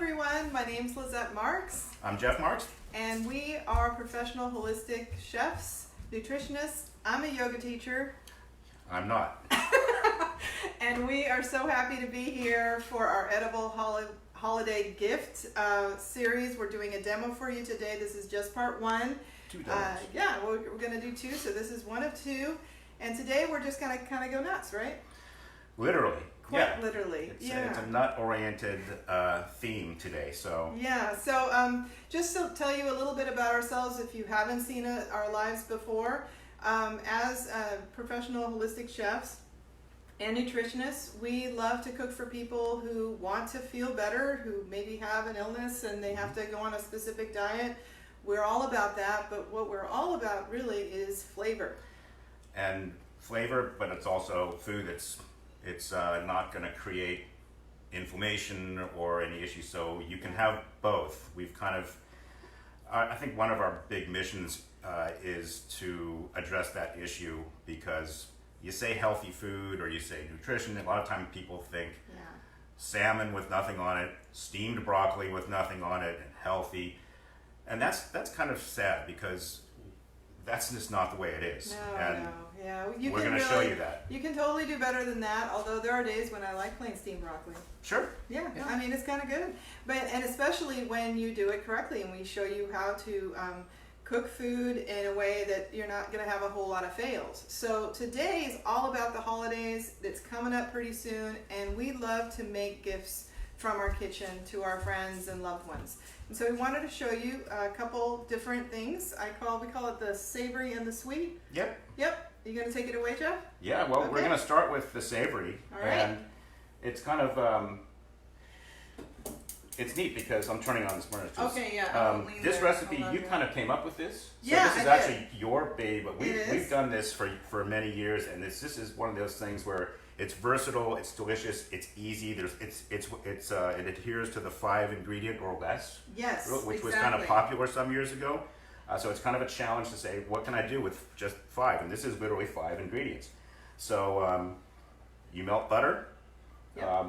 everyone, my name's Lizette Marx. I'm Geoff Marx. And we are professional holistic chefs, nutritionists. I'm a yoga teacher. I'm not. And we are so happy to be here for our edible holiday gift series. We're doing a demo for you today. This is just part one. 2 demos. Yeah, we're going to do 2, so this is 1 of 2. And today we're just going to kind of go nuts, right? Literally. Quite literally. It's a nut-oriented theme today. So yeah. So just to tell you a little bit about ourselves, if you haven't seen our lives before, as professional holistic chefs and nutritionists, we love to cook for people who want to feel better, who maybe have an illness and they have to go on a specific diet. We're all about that, but what we're all about really is flavor. And flavor, but it's also food that's not going to create inflammation or any issues, so you can have both. We've kind of, I think one of our big missions is to address that issue, because you say healthy food or you say nutrition, a lot of times people think salmon with nothing on it, steamed broccoli with nothing on it, and healthy. And that's kind of sad, because that's just not the way it is. No. We're going to show you that. You can totally do better than that, although there are days when I like plain steamed broccoli. Sure. Yeah. I mean, it's kind of good. And especially when you do it correctly, and we show you how to cook food in a way that you're not going to have a whole lot of fails. So today is all about the holidays. It's coming up pretty soon, and we love to make gifts from our kitchen to our friends and loved ones. And so we wanted to show you a couple different things. We call it the savory and the sweet. Yep. You going to take it away, Geoff? Yeah, well, okay. We're going to start with the savory. All right. And it's kind of, it's neat because I'm turning on this burner. Okay, yeah. This recipe, you kind of came up with this. So yeah, this is actually your baby, but we've done this for many years, and this is one of those things where it's versatile, it's delicious, it's easy. It adheres to the 5 ingredient or less. Yes, which was kind of popular some years ago. So it's kind of a challenge to say, what can I do with just 5? And this is literally 5 ingredients. So you melt butter. Yep.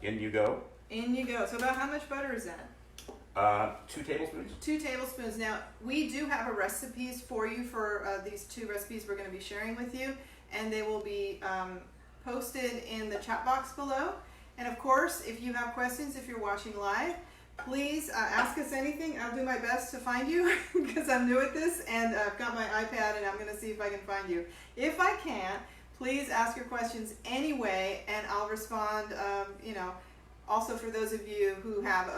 In you go. In you go. So about how much butter is that? 2 tablespoons. 2 tablespoons. Now, we do have a recipes for you for these 2 recipes we're going to be sharing with you, and they will be posted in the chat box below. And of course, if you have questions, if you're watching live, please ask us anything. I'll do my best to find you because I'm new at this, and I've got my iPad and I'm going to see if I can find you. If I can't, please ask your questions anyway, and I'll respond. Also for those of you who have,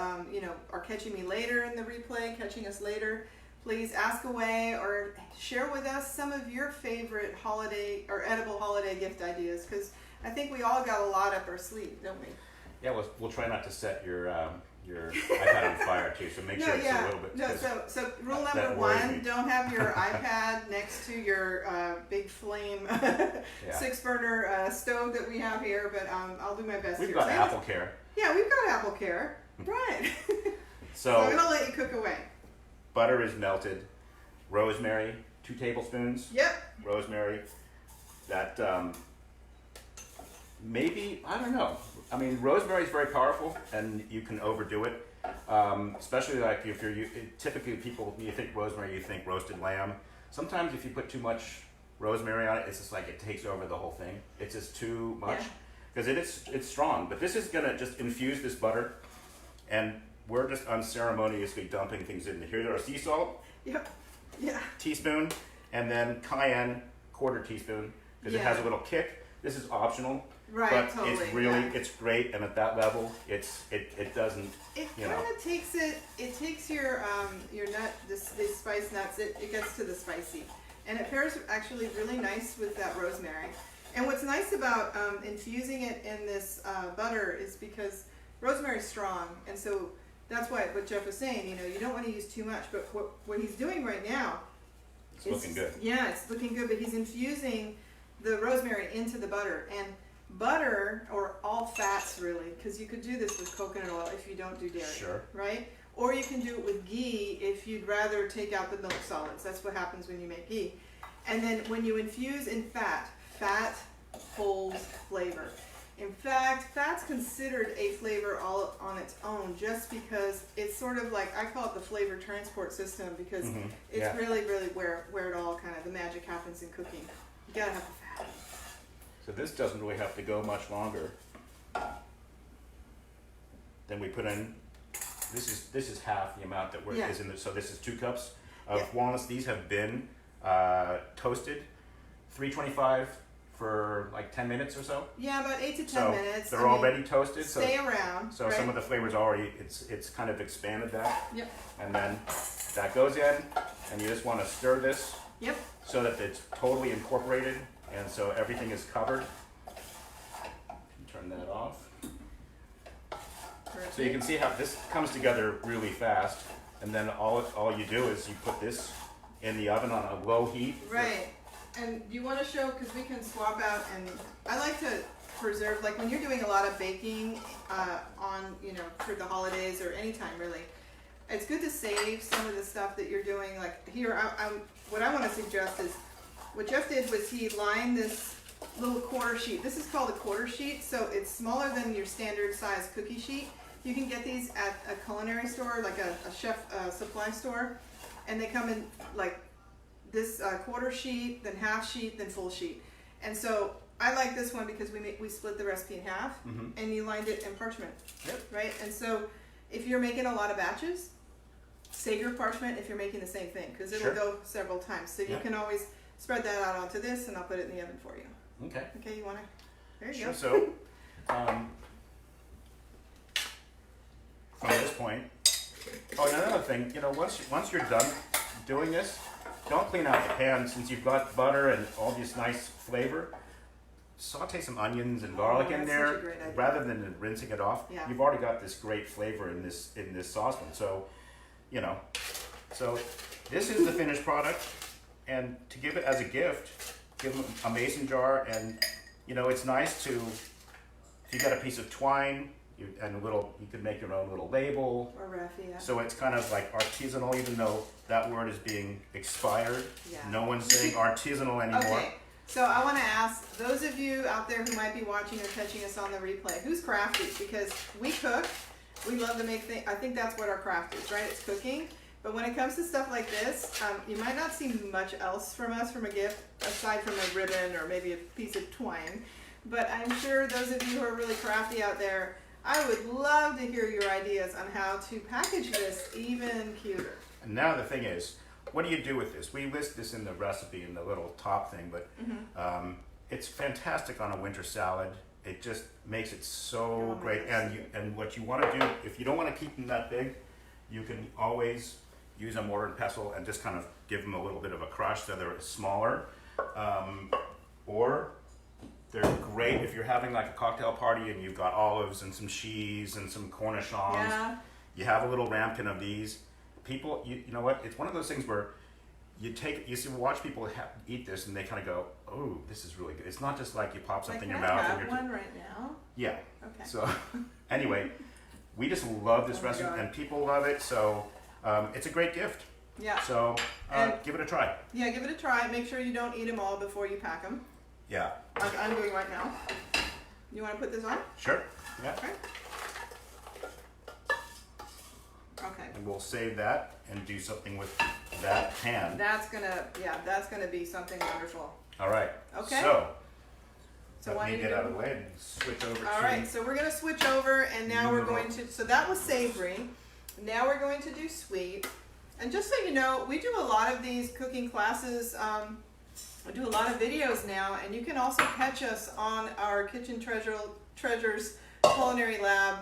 are catching me later in the replay, catching us later, please ask away or share with us some of your favorite holiday or edible holiday gift ideas, because I think we all got a lot up our sleeve, don't we? Yeah, we'll try not to set your iPad on fire too, so make sure it's a little bit. No, so rule number 1, don't have your iPad next to your big flame 6-burner stove that we have here, but I'll do my best. We've got Apple Care. Yeah, we've got Apple Care. Right. So I'm going to let you cook away. Butter is melted. Rosemary, 2 tablespoons. Yep. Rosemary. That maybe, I don't know. I mean, rosemary is very powerful, and you can overdo it. Especially like if typically people, you think rosemary, you think roasted lamb. Sometimes if you put too much rosemary on it, it's just like it takes over the whole thing. It's just too much, because it's strong. But this is gonna just infuse this butter, and we're just unceremoniously dumping things in. Here's our sea salt. Yep. Yeah. Teaspoon, and then cayenne, 1/4 teaspoon, because it has a little kick. This is optional. Right, but totally. It's really, it's great, and at that level, it doesn't. It kind of takes it. It takes your nut, these spice nuts. It gets to the spicy, and it pairs actually really nice with that rosemary. And what's nice about infusing it in this butter is because rosemary is strong, and so that's why what Geoff was saying. You don't want to use too much, but what he's doing right now, it's looking good. Yeah, it's looking good, but he's infusing the rosemary into the butter. And butter, or all fats really, because you could do this with coconut oil if you don't do dairy. Sure. Right? Or you can do it with ghee if you'd rather take out the milk solids. That's what happens when you make ghee. And then when you infuse in fat holds flavor. In fact, fat's considered a flavor all on its own, just because it's sort of like, I call it the flavor transport system, because it's really, really where it all kind of, the magic happens in cooking. You gotta have the fat. So this doesn't really have to go much longer. Then we put in, this is half the amount that is in there. So this is 2 cups of walnuts. These have been toasted, 325 for like 10 minutes or so. Yeah, about 8 to 10 minutes. They're already toasted. Stay around. So some of the flavors already, it's kind of expanded that. Yep. And then that goes in, and you just want to stir this. Yep. So that it's totally incorporated, and so everything is covered. Turn that off. Perfect. So you can see how this comes together really fast, and then all you do is you put this in the oven on a low heat. Right. And you want to show, because we can swap out, and I like to preserve, like when you're doing a lot of baking on, for the holidays or anytime really, it's good to save some of the stuff that you're doing. Like here, what I want to suggest is, what Geoff did was he lined this little quarter sheet. This is called a quarter sheet, so it's smaller than your standard size cookie sheet. You can get these at a culinary store, like a chef supply store, and they come in like this quarter sheet, then half sheet, then full sheet. And so I like this one because we split the recipe in half, and you lined it in parchment, right? And so if you're making a lot of batches, save your parchment if you're making the same thing, because it'll go several times. So you can always spread that out onto this, and I'll put it in the oven for you. Okay. Okay, you want to? There you go. So from this point, and another thing, once you're done doing this, don't clean out the pan, since you've got butter and all this nice flavor. Saute some onions and garlic in there, rather than rinsing it off. Yeah. You've already got this great flavor in this saucepan. So, so this is the finished product, and to give it as a gift, give them a mason jar, and it's nice to, if you got a piece of twine and you could make your own little label. Or raffia. So it's kind of like artisanal, even though that word is being expired. Yeah. No one's saying artisanal anymore. Okay. So I want to ask those of you out there who might be watching or catching us on the replay, who's crafty? Because we cook, we love to make things. I think that's what our craft is, right? It's cooking. But when it comes to stuff like this, you might not see much else from us from a gift, aside from a ribbon or maybe a piece of twine. But I'm sure those of you who are really crafty out there, I would love to hear your ideas on how to package this even cuter. And now the thing is, what do you do with this? We list this in the recipe in the little top thing, but it's fantastic on a winter salad. It just makes it so great. And what you want to do, if you don't want to keep them that big, you can always use a mortar and pestle and just kind of give them a little bit of a crush so they're smaller. Or they're great if you're having like a cocktail party and you've got olives and some cheese and some cornichons. Yeah. You have a little ramekin of these. People, you know what? It's one of those things where you watch people eat this and they kind of go, "Oh, this is really good." It's not just like you pop something in your mouth. Can I have one right now? Yeah. Okay. So, anyway, we just love this recipe and people love it. So, it's a great gift. Yeah. So, give it a try. Yeah, give it a try. Make sure you don't eat them all before you pack them. Yeah. Like I'm doing right now. You want to put this on? Sure. Yeah. Okay. Okay. And we'll save that and do something with that pan. That's gonna be something wonderful. All right. Okay. So So let me get out of the way and switch over All right, so we're gonna switch over, and now we're going to, so that was savory. Now we're going to do sweet. And just so you know, we do a lot of these cooking classes. I do a lot of videos now, and you can also catch us on our Kitchen Treasures Culinary Lab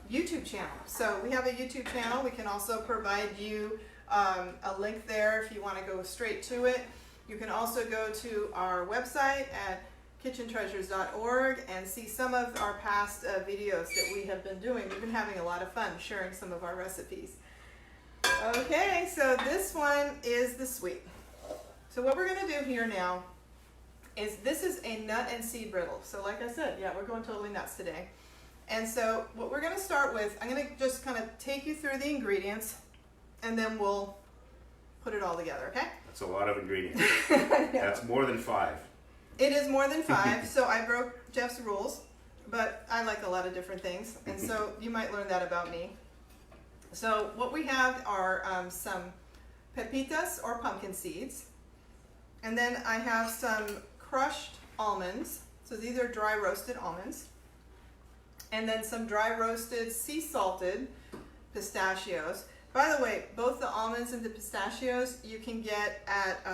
YouTube channel. So we have a YouTube channel. We can also provide you a link there if you want to go straight to it. You can also go to our website at kitchentreasures.org and see some of our past videos that we have been doing. We've been having a lot of fun sharing some of our recipes. Okay, so this one is the sweet. So what we're going to do here now is, this is a nut and seed brittle. So like I said, yeah, we're going totally nuts today. And so what we're going to start with, I'm going to just kind of take you through the ingredients, and then we'll put it all together, okay? That's a lot of ingredients. That's more than 5. It is more than 5. So I Geoff's rules, but I like a lot of different things, and so you might learn that about me. So what we have are some pepitas or pumpkin seeds, and then I have some crushed almonds. So these are dry roasted almonds, and then some dry roasted sea salted pistachios. By the way, both the almonds and the pistachios you can get at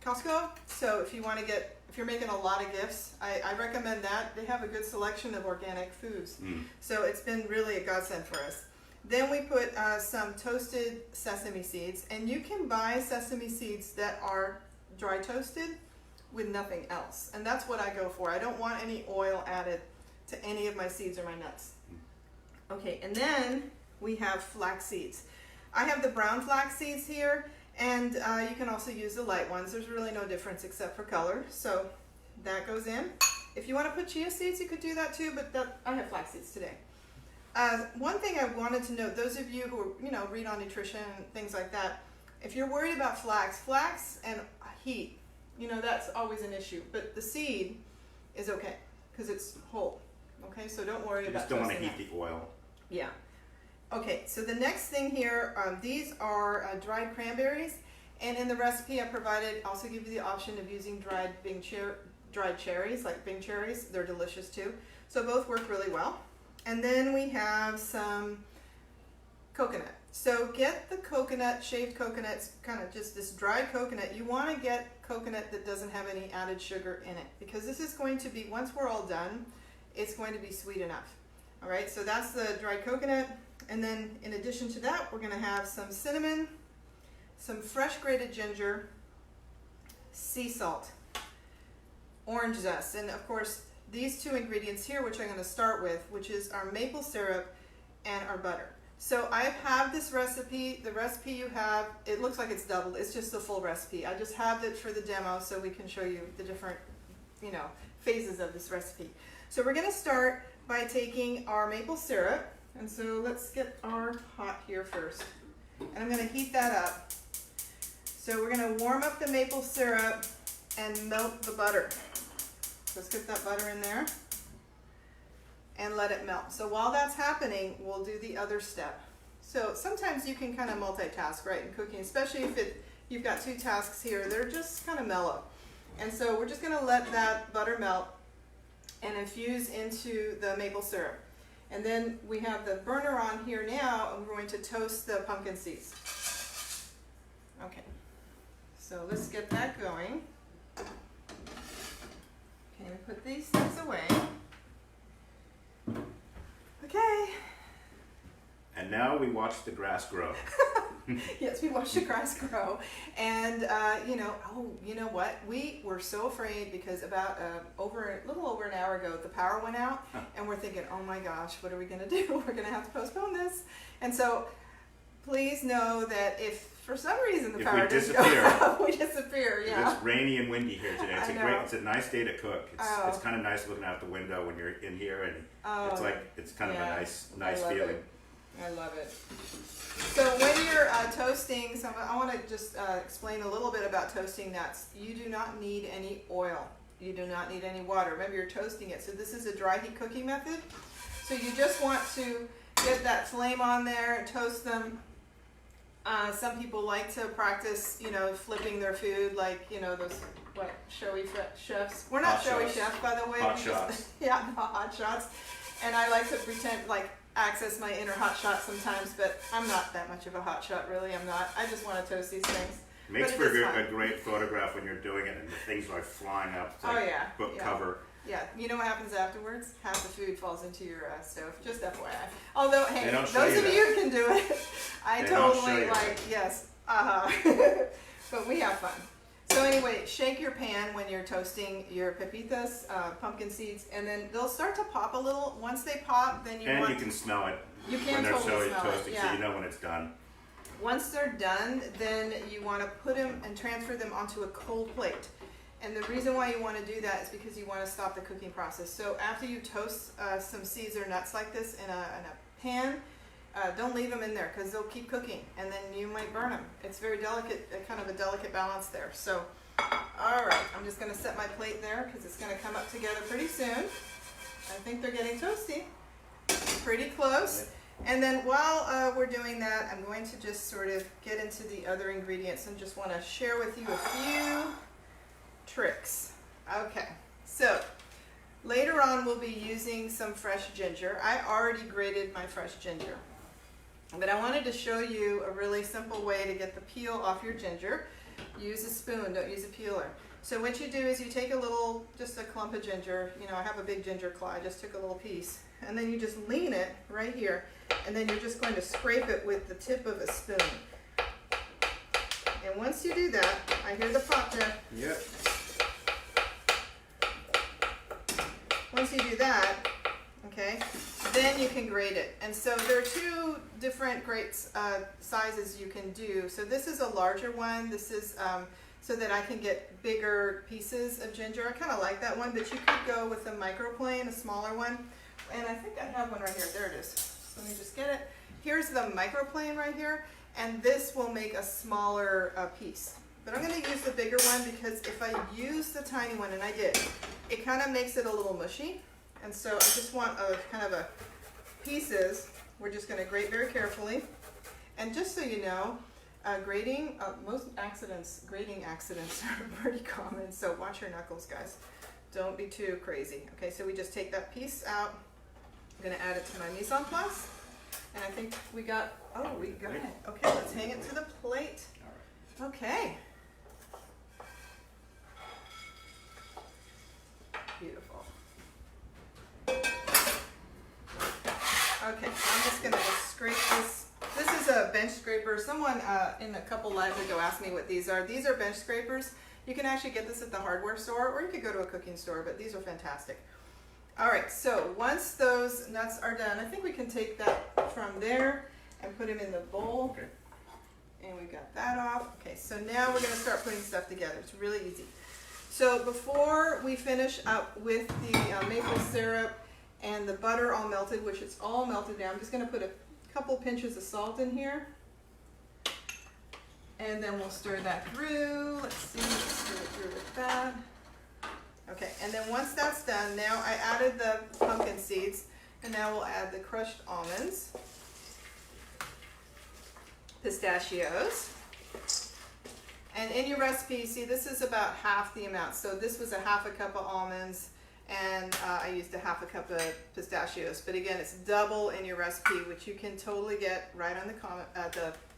Costco. So if you want to get, if you're making a lot of gifts, I recommend that. They have a good selection of organic foods. So it's been really a godsend for us. Then we put some toasted sesame seeds, and you can buy sesame seeds that are dry toasted with nothing else. And that's what I go for. I don't want any oil added to any of my seeds or my nuts. Okay, and then we have flax seeds. I have the brown flax seeds here, and you can also use the light ones. There's really no difference except for color, so that goes in. If you want to put chia seeds, you could do that too, but I have flax seeds today. One thing I wanted to note, those of you who read on nutrition and things like that, if you're worried about flax and heat, that's always an issue. But the seed is okay because it's whole. Okay, so don't worry about. You just don't want to heat the oil. Yeah. Okay, so the next thing here, these are dried cranberries, and in the recipe I provided, also give you the option of using dried cherries, like Bing cherries. They're delicious too. So both work really well. And then we have some coconut. So get the coconut, shaved coconuts, kind of just this dried coconut. You want to get coconut that doesn't have any added sugar in it, because this is going to be, once we're all done, it's going to be sweet enough. All right, so that's the dried coconut. And then in addition to that, we're going to have some cinnamon, some fresh grated ginger, sea salt, orange zest, and of course these two ingredients here, which I'm going to start with, which is our maple syrup and our butter. So I have this recipe. The recipe you have, it looks like it's doubled. It's just the full recipe. I just have it for the demo so we can show you the different, phases of this recipe. So we're going to start by taking our maple syrup. And so let's get our pot here first. And I'm going to heat that up. So we're going to warm up the maple syrup and melt the butter. Let's get that butter in there and let it melt. So while that's happening, we'll do the other step. So sometimes you can kind of multitask, right, in cooking, especially if you've got two tasks here. They're just kind of mellow. And so we're just going to let that butter melt and infuse into the maple syrup. And then we have the burner on here now, and we're going to toast the pumpkin seeds. Okay, so let's get that going. Okay, we put these things away. Okay. And now we watch the grass grow. Yes, we watched the grass grow, and you know what? We were so afraid because about a little over an hour ago, the power went out, and we're thinking, oh my gosh, what are we going to do? We're going to have to postpone this. And so, please know that if for some reason the power doesn't go out, we disappear. Yeah. It's rainy and windy here today. It's a nice day to cook. It's kind of nice looking out the window when you're in here, and it's kind of a nice feeling. I love it. So when you're toasting, I want to just explain a little bit about toasting nuts. You do not need any oil. You do not need any water. Remember, you're toasting it. So this is a dry heat cooking method. So you just want to get that flame on there and toast them. Some people like to practice, flipping their food, like, those, showy chefs. We're not showy chefs, by the way. Hot shots. Yeah, no, hot shots. And I like to pretend, access my inner hot shot sometimes, but I'm not that much of a hot shot, really. I'm not. I just want to toast these things. Makes for a great photograph when you're doing it and the things are flying up to book cover. Yeah, you know what happens afterwards? Half the food falls into your stove. Just FYI. Although, hey, those of you can do it. I totally yes. But we have fun. So anyway, shake your pan when you're toasting your pepitas, pumpkin seeds, and then they'll start to pop a little. Once they pop, then you can smell it. You can when they're totally smell toasting, it. Yeah. So you know when it's done. Once they're done, then you want to put them and transfer them onto a cold plate. And the reason why you want to do that is because you want to stop the cooking process. So after you toast some seeds or nuts like this in a pan, don't leave them in there because they'll keep cooking and then you might burn them. It's very delicate, kind of a delicate balance there. So All right, I'm just gonna set my plate there because it's gonna come up together pretty soon. I think they're getting toasty. Pretty close. And then while we're doing that, I'm going to just sort of get into the other ingredients and just want to share with you a few tricks. Okay, so later on we'll be using some fresh ginger. I already grated my fresh ginger, but I wanted to show you a really simple way to get the peel off your ginger. Use a spoon, don't use a peeler. So what you do is you take just a clump of ginger. You know, I have a big ginger claw, I just took a little piece. And then you just lean it right here. And then you're just going to scrape it with the tip of a spoon. And once you do that, I hear the pop, Geoff. Yep. Once you do that, okay, then you can grate it. And so there are two different grate sizes you can do. So this is a larger one. This is so that I can get bigger pieces of ginger. I kind of like that one, but you could go with a microplane, a smaller one. And I think I have one right here. There it is. So let me just get it. Here's the microplane right here, and this will make a smaller piece. But I'm going to use the bigger one because if I use the tiny one, and I did, it kind of makes it a little mushy. And so I just want a kind of a pieces. We're just going to grate very carefully. And just so you know, grating, grating accidents are pretty common. So watch your knuckles, guys. Don't be too crazy. Okay, so we just take that piece out. I'm going to add it to my mise en place. And I think we got it. Okay, let's hang it to the plate. Okay. Beautiful. Okay, I'm just going to scrape this. This is a bench scraper. Someone in a couple lives ago asked me what these are. These are bench scrapers. You can actually get this at the hardware store, or you could go to a cooking store, but these are fantastic. All right, so once those nuts are done, I think we can take that from there and put them in the bowl. Okay. And we got that off. Okay, so now we're going to start putting stuff together. It's really easy. So before we finish up with the maple syrup and the butter all melted, which it's all melted down, I'm just going to put a couple pinches of salt in here. And then we'll stir that through. Let's see, let's stir it through with that. Okay, and then once that's done, now I added the pumpkin seeds, and now we'll add the crushed almonds, pistachios, and in your recipe, see, this is about half the amount. So this was a half a cup of almonds, and I used a half a cup of pistachios. But again, it's double in your recipe, which you can totally get right on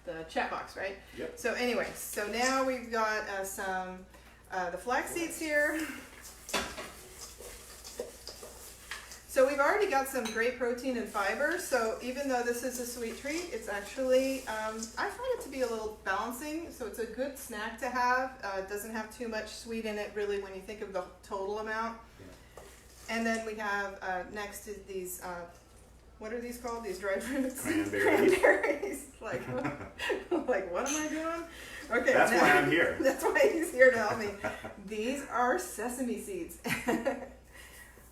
the chat box, right? Yep. So anyway, so now we've got some the flax seeds here. So we've already got some great protein and fiber. So even though this is a sweet treat, it's actually, I find it to be a little balancing. So it's a good snack to have. It doesn't have too much sweet in it really when you think of the total amount. Yeah. And then we have next is these, what are these called? These dried fruits? Cranberries. Like what am I doing? Okay. That's why I'm here. That's why he's here to help me. These are sesame seeds.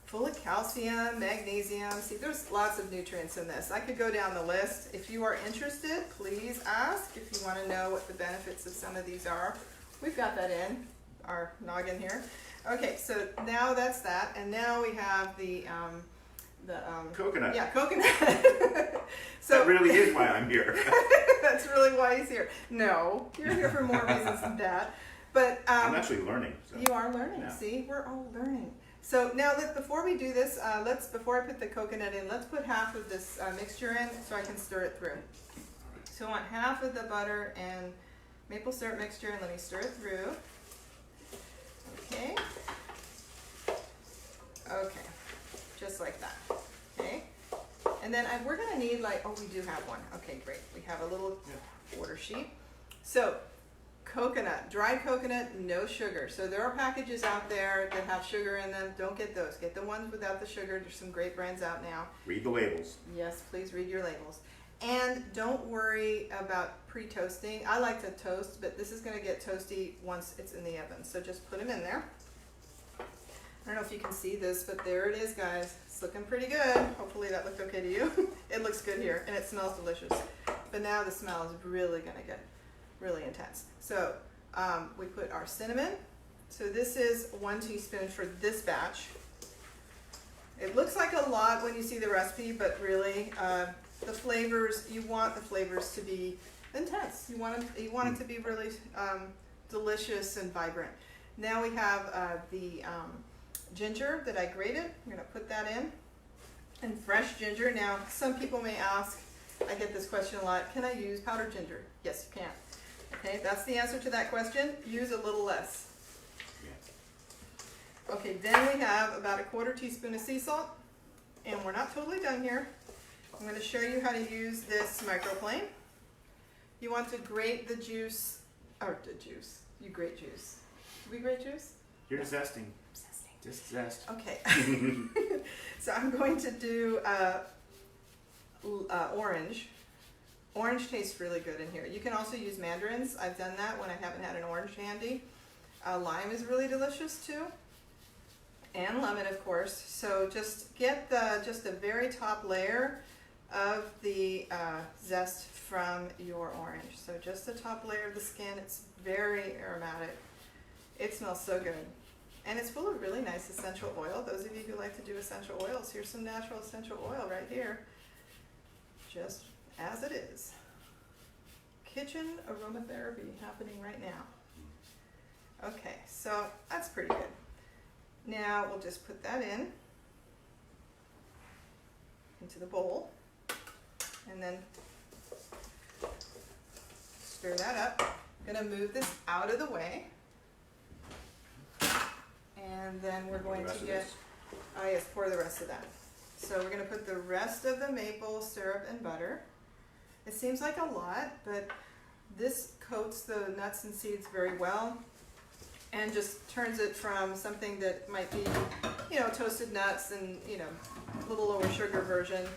Full of calcium, magnesium. See, there's lots of nutrients in this. I could go down the list. If you are interested, please ask if you want to know what the benefits of some of these are. We've got that in our noggin here. Okay, so now that's that. And now we have the coconut. Yeah, coconut. So that really is why I'm here. That's really why he's here. No, you're here for more reasons than that. But I'm actually learning. So. You are learning. Yeah. See, we're all learning. So now, before we do this, before I put the coconut in, let's put half of this mixture in so I can stir it through. So I want half of the butter and maple syrup mixture, and let me stir it through. Okay. Okay. Just like that. Okay. And then we're going to need we do have one. Okay, great. We have a little order sheet. So coconut, dried coconut, no sugar. So there are packages out there that have sugar in them. Don't get those. Get the ones without the sugar. There's some great brands out now. Read the labels. Yes, please read your labels. And don't worry about pre-toasting. I like to toast, but this is going to get toasty once it's in the oven. So just put them in there. I don't know if you can see this, but there it is, guys. It's looking pretty good. Hopefully that looked okay to you. It looks good here, and it smells delicious. But now the smell is really going to get really intense. So we put our cinnamon, So this is 1 teaspoon for this batch. It looks like a lot when you see the recipe, but really, the flavors, you want the flavors to be intense. You want it to be really delicious and vibrant. Now we have the ginger that I grated. I'm gonna put that in. And fresh ginger. Now, some people may ask, I get this question a lot, can I use powdered ginger? Yes, you can. Okay, that's the answer to that question. Use a little less. Yeah. Okay, then we have about a 1/4 teaspoon of sea salt. And we're not totally done here. I'm going to show you how to use this microplane. You want to grate the juice, or the juice, you grate juice. Do we grate juice? You're zesting. Just zest. Okay. So I'm going to do orange. Orange tastes really good in here. You can also use mandarins. I've done that when I haven't had an orange handy. Lime is really delicious too. And lemon, of course. So just get just the very top layer of the zest from your orange. So just the top layer of the skin. It's very aromatic. It smells so good. And it's full of really nice essential oil. Those of you who like to do essential oils, here's some natural essential oil right here. Just as it is. Kitchen aromatherapy happening right now. Okay, so that's pretty good. Now we'll just put that into the bowl, and then stir that up. I'm going to move this out of the way, and then we're going to get, yes, pour the rest of that. So we're going to put the rest of the maple syrup and butter. It seems like a lot, but this coats the nuts and seeds very well and just turns it from something that might be, toasted nuts and, a little lower sugar version.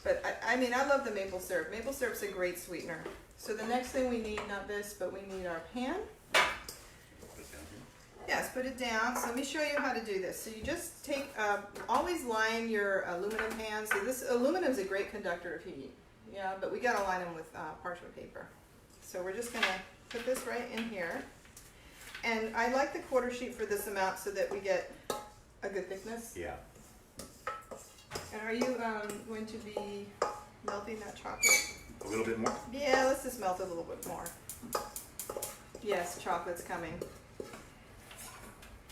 But I mean, I love the maple syrup. Maple syrup's a great sweetener. So the next thing we need, not this, but we need our pan. Yes, put it down. So let me show you how to do this. So you just take, always line your aluminum pans. So this aluminum is a great conductor of heat. Yeah, but we gotta line them with parchment paper. So we're just gonna put this right in here. And I like the 1/4 sheet for this amount so that we get a good thickness. Yeah. And are you going to be melting that chocolate? A little bit more. Yeah, let's just melt it a little bit more. Yes, chocolate's coming.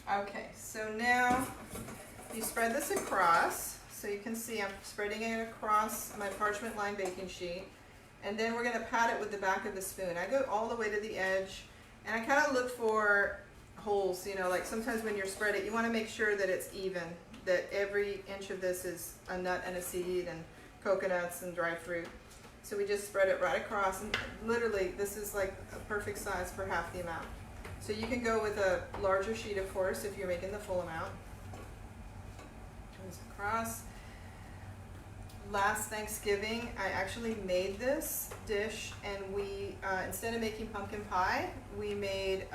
Okay, so now you spread this across. So you can see I'm spreading it across my parchment lined baking sheet. And then we're going to pat it with the back of the spoon. I go all the way to the edge. And I kind of look for holes, like sometimes when you spread it, you want to make sure that it's even, that every inch of this is a nut and a seed and coconuts and dry fruit. So we just spread it right across, and literally this is like a perfect size for half the amount. So you can go with a larger sheet, of course, if you're making the full amount. Goes across. Last Thanksgiving, I actually made this dish, and we, instead of making pumpkin pie, we made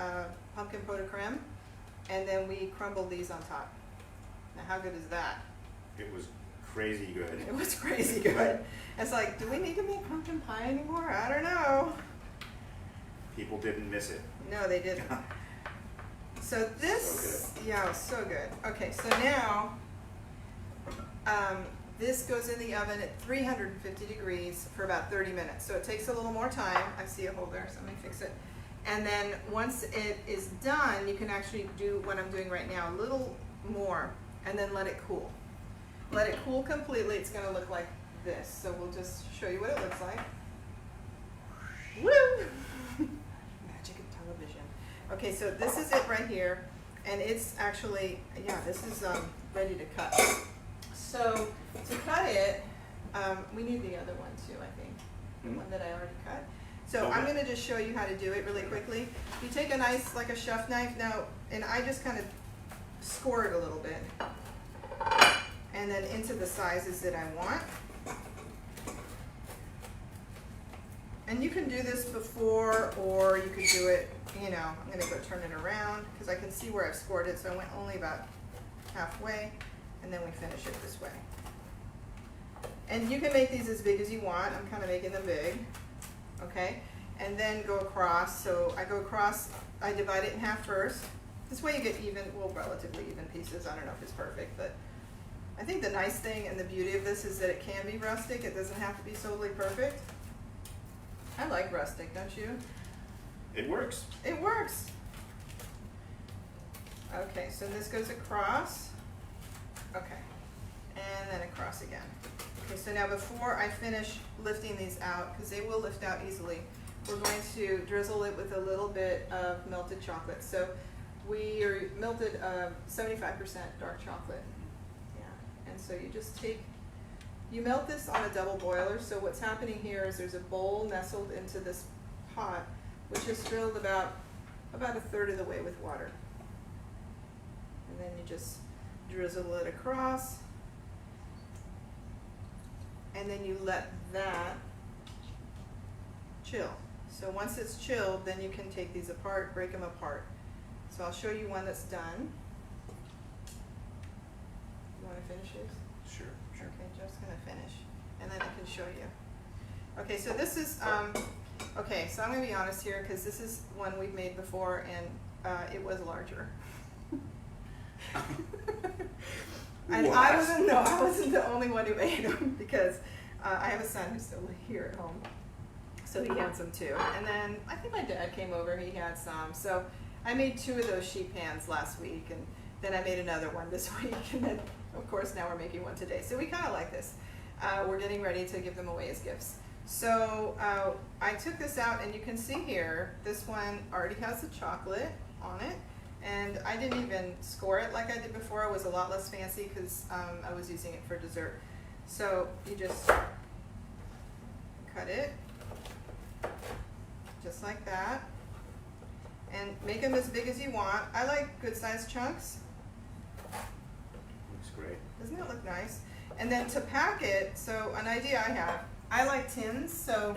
pumpkin pot de creme, and then we crumbled these on top. Now, how good is that? It was crazy good. It was crazy good. It's like, do we need to make pumpkin pie anymore? I don't know. People didn't miss it. No, they didn't. So this, So yeah, it was so good. Okay, so now, this goes in the oven at 350 degrees for about 30 minutes. So it takes a little more time. I see a hole there, so let me fix it. And then once it is done, you can actually do what I'm doing right now, a little more, and then let it cool. Let it cool completely. It's going to look like this. So we'll just show you what it looks like. Woo! Magic of television. Okay, so this is it right here. And it's actually, yeah, this is ready to cut. So to cut it, we need the other one too, I think, the one that I already cut. So Okay. I'm going to just show you how to do it really quickly. You take a nice, like a chef knife now, and I just kind of score it a little bit, and then into the sizes that I want. And you can do this before, or you could do it, I'm going to go turn it around, because I can see where I've scored it, so I went only about halfway. And then we finish it this way. And you can make these as big as you want. I'm kind of making them big. Okay? And then go across. So I go across, I divide it in half first. This way you get even, well, relatively even pieces. I don't know if it's perfect, but I think the nice thing and the beauty of this is that it can be rustic. It doesn't have to be totally perfect. I like rustic, don't you? It works. It works. Okay, so this goes across. Okay, and then across again. Okay, so now before I finish lifting these out, because they will lift out easily, we're going to drizzle it with a little bit of melted chocolate. So we are melted 75% dark chocolate. Yeah, and so you just take, you melt this on a double boiler. So what's happening here is there's a bowl nestled into this pot, which is filled about a third of the way with water. And then you just drizzle it across. And then you let that chill. So once it's chilled, then you can take these apart, break them apart. So I'll show you one that's done. You want to finish yours? Sure. Okay, Jeff's going to finish, and then I can show you. Okay, so this is, okay, so I'm going to be honest here, because this is one we've made before, and it was larger. And I wasn't the only one who made them, because I have a son who's still here at home, so he had some too. And then I think my dad came over, he had some. So I made 2 of those sheet pans last week, and then I made another one this week, and then of course now we're making one today. So we kind of like this. We're getting ready to give them away as gifts. So I took this out, and you can see here, this one already has the chocolate on it. And I didn't even score it like I did before. It was a lot less fancy because I was using it for dessert. So you just cut it just like that, and make them as big as you want. I like good sized chunks. Looks great. Doesn't it look nice? And then to pack it, so an idea I like tins, so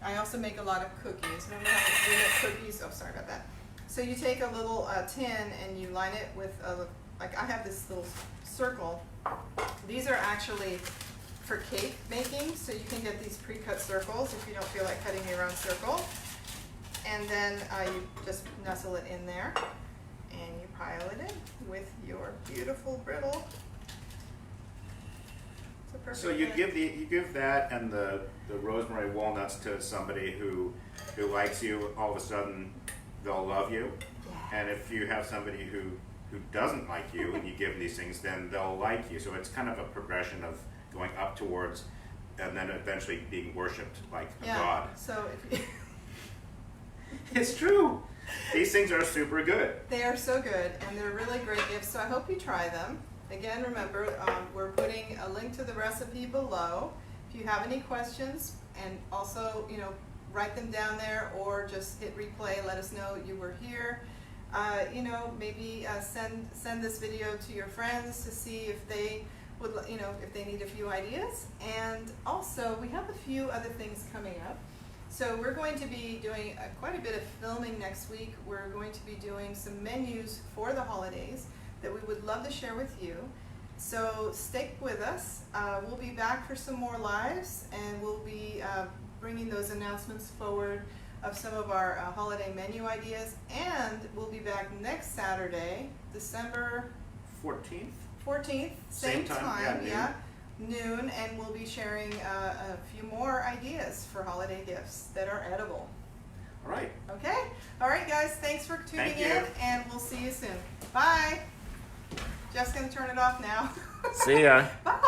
I also make a lot of cookies. Remember how we make cookies? Oh, sorry about that. So you take a little tin and you line it with, like I have this little circle. These are actually for cake making, so you can get these pre-cut circles if you don't feel like cutting your own circle. And then you just nestle it in there, and you pile it in with your beautiful brittle. It's a perfect So you mint. give that and the rosemary walnuts to somebody who likes you. All of a sudden, they'll love you. Yeah. And if you have somebody who doesn't like you and you give them these things, then they'll like you. So it's kind of a progression of going up towards and then eventually being worshipped like a god. So if you It's true. These things are super good. they are so good, and they're really great gifts, so I hope you try them. Again, remember, we're putting a link to the recipe below. If you have any questions, and also, write them down there, or just hit replay, let us know you were here. Maybe send this video to your friends to see if they would, if they need a few ideas. And also, we have a few other things coming up. So we're going to be doing quite a bit of filming next week. We're going to be doing some menus for the holidays that we would love to share with you. So stick with us. We'll be back for some more lives, and we'll be bringing those announcements forward of some of our holiday menu ideas. And we'll be back next Saturday, December 14th. Same time, yeah, noon, and we'll be sharing a few more ideas for holiday gifts that are edible. All right. Okay? All right, guys, thanks for tuning Thank you. in, and we'll see you soon. Bye. Jeff's going to turn it off now. See ya. Bye.